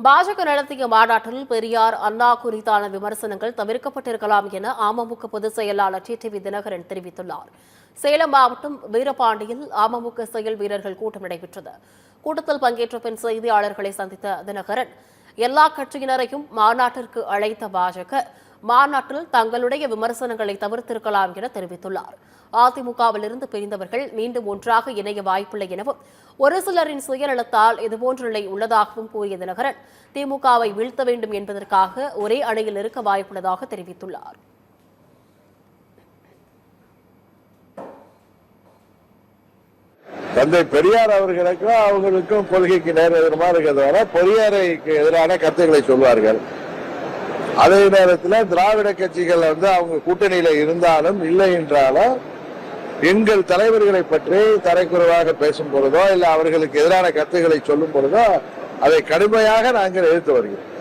பாஜக நடத்திய மாநாட்டில் பெரியார் அண்ணா குறித்தான விமர்சனங்கள் தவிர்க்கப்பட்டிருக்கலாம் என அமமுக பொதுச் செயலாளர் டிடிவி தினகரன் தெரிவித்துள்ளார். சேலம் மாவட்டம் வீரபாண்டியில் அமமுக செயல் வீரர்கள் கூட்டம் நடைபெற்றது. கூட்டத்தில் பங்கேற்ற பின் செய்தியாளர்களை சந்தித்த தினகரன், எல்லா கட்சியினரையும் மாநாட்டிற்கு அழைத்த பாஜக மாநாட்டில் தங்களுடைய விமர்சனங்களை தவிர்த்திருக்கலாம் என தெரிவித்துள்ளார். அதிமுகவிலிருந்து பிரிந்தவர்கள் மீண்டும் ஒன்றாக இணைய வாய்ப்பில்லை எனவும், ஒரு சிலரின் சுயநலத்தால் இதுபோன்ற நிலை உள்ளதாகவும் கூறிய தினகரன், திமுகவை வீழ்த்த வேண்டும் என்பதற்காக ஒரே அணியில் இருக்க வாய்ப்புள்ளதாக தெரிவித்துள்ளார். தந்தை பெரியார் அவர்களுக்கும் அவங்களுக்கும் கொள்கைக்கு நேர் எதிரமா இருக்கிறத பெரியாருக்கு எதிரான கருத்துக்களை சொல்வார்கள். அதே நேரத்தில் திராவிட கட்சிகள் அவங்க கூட்டணியில இருந்தாலும் இல்லை என்றாலும் எங்கள் தலைவர்களை பற்றி தரைக்குறைவாக பேசும் பொழுதோ இல்ல அவர்களுக்கு எதிரான கருத்துக்களை சொல்லும் பொழுதோ அதை கடுமையாக நாங்கள் எதிர்த்து வருகிறோம்.